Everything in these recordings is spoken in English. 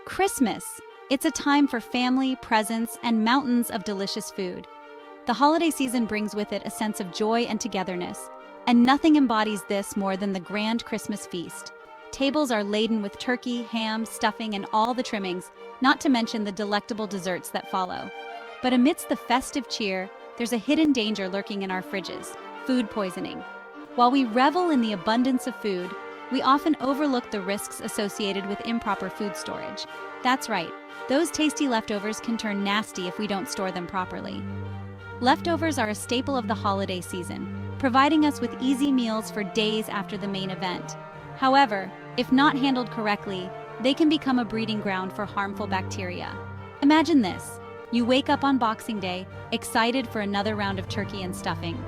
Christmas. It's a time for family, presents, and mountains of delicious food. The holiday season brings with it a sense of joy and togetherness, and nothing embodies this more than the grand Christmas feast. Tables are laden with turkey, ham, stuffing, and all the trimmings, not to mention the delectable desserts that follow. But amidst the festive cheer, there's a hidden danger lurking in our fridges: food poisoning. While we revel in the abundance of food, we often overlook the risks associated with improper food storage. That's right, those tasty leftovers can turn nasty if we don't store them properly. Leftovers are a staple of the holiday season, providing us with easy meals for days after the main event. However, if not handled correctly, they can become a breeding ground for harmful bacteria. Imagine this: you wake up on Boxing Day, excited for another round of turkey and stuffing.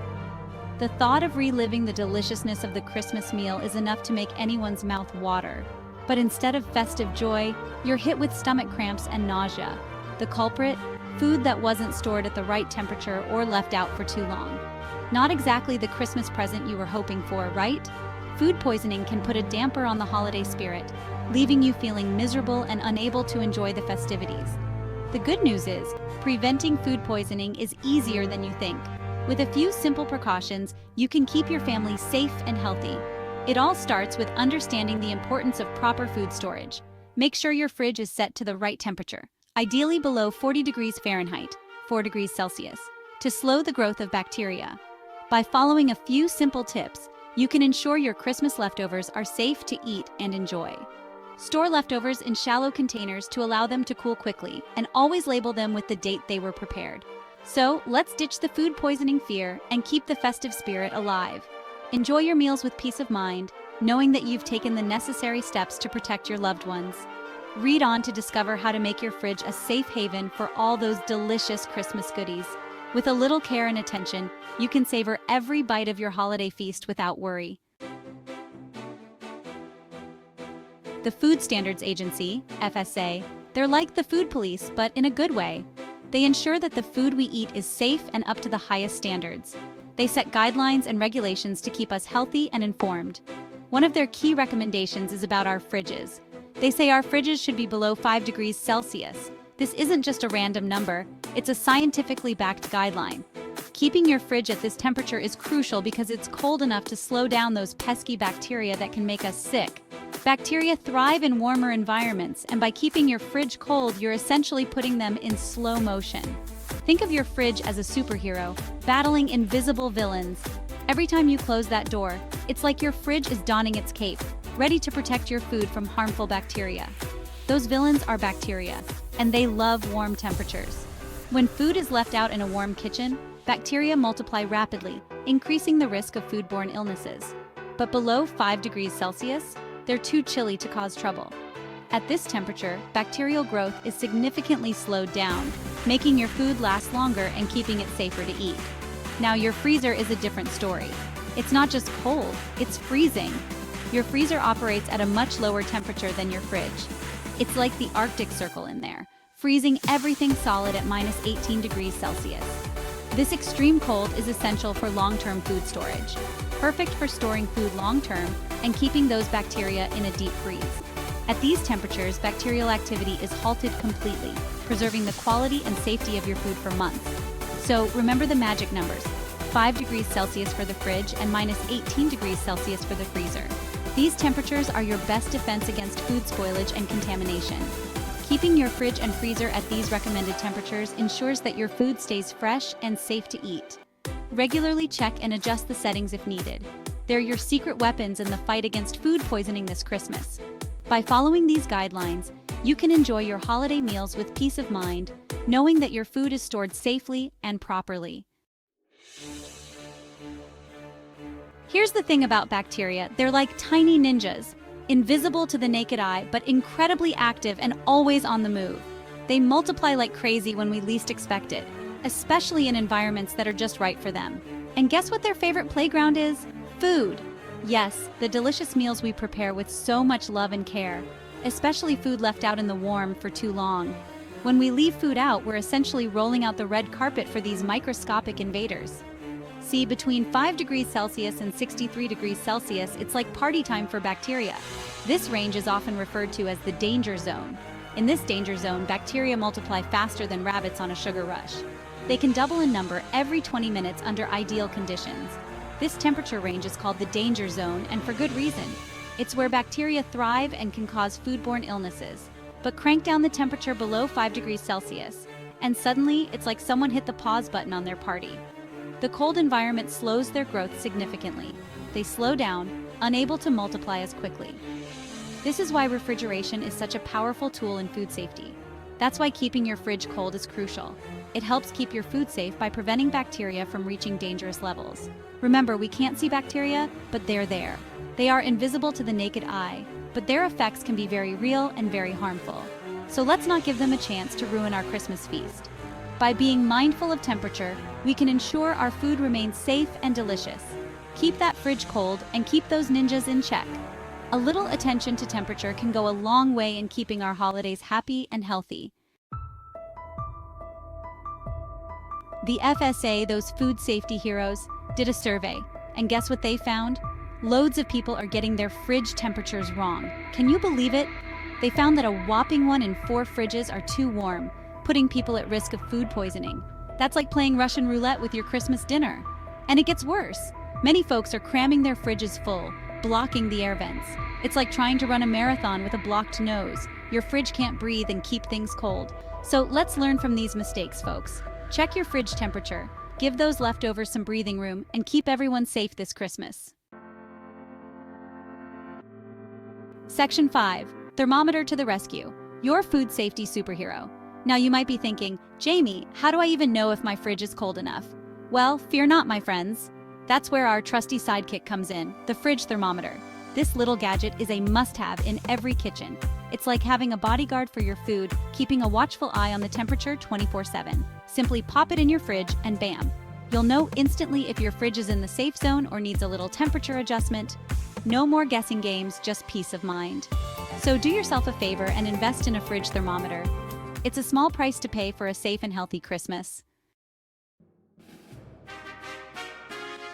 The thought of reliving the deliciousness of the Christmas meal is enough to make anyone's mouth water. But instead of festive joy, you're hit with stomach cramps and nausea. The culprit? Food that wasn't stored at the right temperature or left out for too long. Not exactly the Christmas present you were hoping for, right? Food poisoning can put a damper on the holiday spirit, leaving you feeling miserable and unable to enjoy the festivities. The good news is, preventing food poisoning is easier than you think. With a few simple precautions, you can keep your family safe and healthy. It all starts with understanding the importance of proper food storage. Make sure your fridge is set to the right temperature, ideally below 40 degrees Fahrenheit, 4 degrees Celsius, to slow the growth of bacteria. By following a few simple tips, you can ensure your Christmas leftovers are safe to eat and enjoy. Store leftovers in shallow containers to allow them to cool quickly, and always label them with the date they were prepared. So, let's ditch the food poisoning fear and keep the festive spirit alive. Enjoy your meals with peace of mind, knowing that you've taken the necessary steps to protect your loved ones. Read on to discover how to make your fridge a safe haven for all those delicious Christmas goodies. With a little care and attention, you can savor every bite of your holiday feast without worry. The Food Standards Agency, FSA, they're like the food police, but in a good way. They ensure that the food we eat is safe and up to the highest standards. They set guidelines and regulations to keep us healthy and informed. One of their key recommendations is about our fridges. They say our fridges should be below 5 degrees Celsius. This isn't just a random number, it's a scientifically backed guideline. Keeping your fridge at this temperature is crucial because it's cold enough to slow down those pesky bacteria that can make us sick. Bacteria thrive in warmer environments, and by keeping your fridge cold, you're essentially putting them in slow motion. Think of your fridge as a superhero, battling invisible villains. Every time you close that door, it's like your fridge is donning its cape, ready to protect your food from harmful bacteria. Those villains are bacteria, and they love warm temperatures. When food is left out in a warm kitchen, bacteria multiply rapidly, increasing the risk of foodborne illnesses. But below 5 degrees Celsius, they're too chilly to cause trouble. At this temperature, bacterial growth is significantly slowed down, making your food last longer and keeping it safer to eat. Now, your freezer is a different story. It's not just cold, it's freezing. Your freezer operates at a much lower temperature than your fridge. It's like the Arctic Circle in there, freezing everything solid at minus 18 degrees Celsius. This extreme cold is essential for long-term food storage, perfect for storing food long-term and keeping those bacteria in a deep freeze. At these temperatures, bacterial activity is halted completely, preserving the quality and safety of your food for months. So remember the magic numbers: 5 degrees Celsius for the fridge and minus 18 degrees Celsius for the freezer. These temperatures are your best defense against food spoilage and contamination. Keeping your fridge and freezer at these recommended temperatures ensures that your food stays fresh and safe to eat. Regularly check and adjust the settings if needed. They're your secret weapons in the fight against food poisoning this Christmas. By following these guidelines, you can enjoy your holiday meals with peace of mind, knowing that your food is stored safely and properly. Here's the thing about bacteria: they're like tiny ninjas, invisible to the naked eye, but incredibly active and always on the move. They multiply like crazy when we least expect it, especially in environments that are just right for them. And guess what their favorite playground is? Food. Yes, the delicious meals we prepare with so much love and care, especially food left out in the warm for too long. When we leave food out, we're essentially rolling out the red carpet for these microscopic invaders. See, between 5 degrees Celsius and 63 degrees Celsius, it's like party time for bacteria. This range is often referred to as the danger zone. In this danger zone, bacteria multiply faster than rabbits on a sugar rush. They can double in number every 20 minutes under ideal conditions. This temperature range is called the danger zone, and for good reason. It's where bacteria thrive and can cause foodborne illnesses. But crank down the temperature below 5 degrees Celsius, and suddenly it's like someone hit the pause button on their party. The cold environment slows their growth significantly. They slow down, unable to multiply as quickly. This is why refrigeration is such a powerful tool in food safety. That's why keeping your fridge cold is crucial. It helps keep your food safe by preventing bacteria from reaching dangerous levels. Remember, we can't see bacteria, but they're there. They are invisible to the naked eye, but their effects can be very real and very harmful. So let's not give them a chance to ruin our Christmas feast. By being mindful of temperature, we can ensure our food remains safe and delicious. Keep that fridge cold and keep those ninjas in check. A little attention to temperature can go a long way in keeping our holidays happy and healthy. The FSA, those food safety heroes, did a survey, and guess what they found? Loads of people are getting their fridge temperatures wrong. Can you believe it? They found that a whopping 1 in 4 fridges are too warm, putting people at risk of food poisoning. That's like playing Russian roulette with your Christmas dinner. And it gets worse. Many folks are cramming their fridges full, blocking the air vents. It's like trying to run a marathon with a blocked nose. Your fridge can't breathe and keep things cold. So let's learn from these mistakes, folks. Check your fridge temperature, give those leftovers some breathing room, and keep everyone safe this Christmas. Section 5. Thermometer to the rescue. Your food safety superhero. Now you might be thinking, Jamie, how do I even know if my fridge is cold enough? Well, fear not, my friends. That's where our trusty sidekick comes in, the fridge thermometer. This little gadget is a must-have in every kitchen. It's like having a bodyguard for your food, keeping a watchful eye on the temperature 24/7. Simply pop it in your fridge and bam! You'll know instantly if your fridge is in the safe zone or needs a little temperature adjustment. No more guessing games, just peace of mind. So do yourself a favor and invest in a fridge thermometer. It's a small price to pay for a safe and healthy Christmas.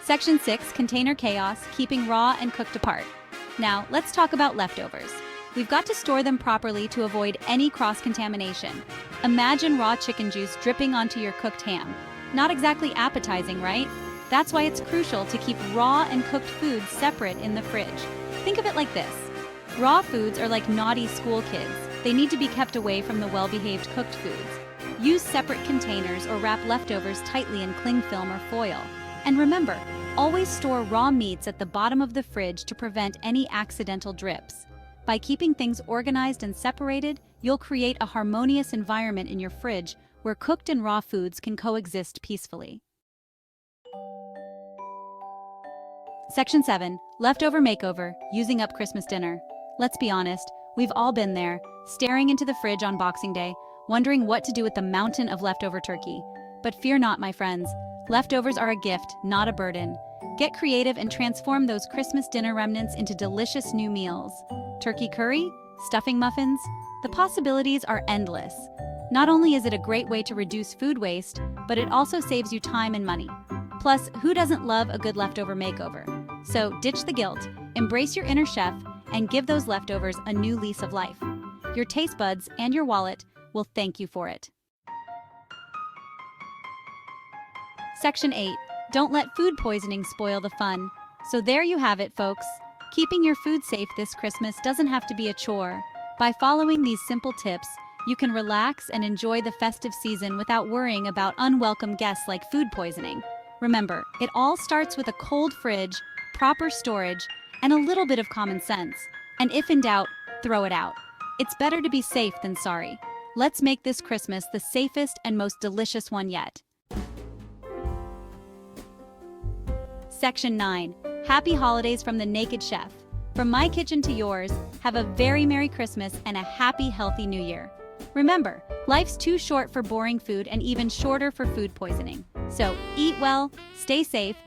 Section 6. Container chaos, keeping raw and cooked apart. Now, let's talk about leftovers. We've got to store them properly to avoid any cross-contamination. Imagine raw chicken juice dripping onto your cooked ham. Not exactly appetizing, right? That's why it's crucial to keep raw and cooked foods separate in the fridge. Think of it like this. Raw foods are like naughty school kids. They need to be kept away from the well-behaved cooked foods. Use separate containers or wrap leftovers tightly in cling film or foil. And remember, always store raw meats at the bottom of the fridge to prevent any accidental drips. By keeping things organized and separated, you'll create a harmonious environment in your fridge where cooked and raw foods can coexist peacefully. Section 7. Leftover makeover, using up Christmas dinner. Let's be honest, we've all been there, staring into the fridge on Boxing Day, wondering what to do with the mountain of leftover turkey. But fear not, my friends. Leftovers are a gift, not a burden. Get creative and transform those Christmas dinner remnants into delicious new meals. Turkey curry? Stuffing muffins? The possibilities are endless. Not only is it a great way to reduce food waste, but it also saves you time and money. Plus, who doesn't love a good leftover makeover? So ditch the guilt, embrace your inner chef, and give those leftovers a new lease of life. Your taste buds and your wallet will thank you for it. Section 8. Don't let food poisoning spoil the fun. So there you have it, folks. Keeping your food safe this Christmas doesn't have to be a chore. By following these simple tips, you can relax and enjoy the festive season without worrying about unwelcome guests like food poisoning. Remember, it all starts with a cold fridge, proper storage, and a little bit of common sense. And if in doubt, throw it out. It's better to be safe than sorry. Let's make this Christmas the safest and most delicious one yet. Section 9. Happy holidays from the Naked Chef. From my kitchen to yours, have a very Merry Christmas and a happy, healthy New Year. Remember, life's too short for boring food and even shorter for food poisoning. So eat well, stay safe,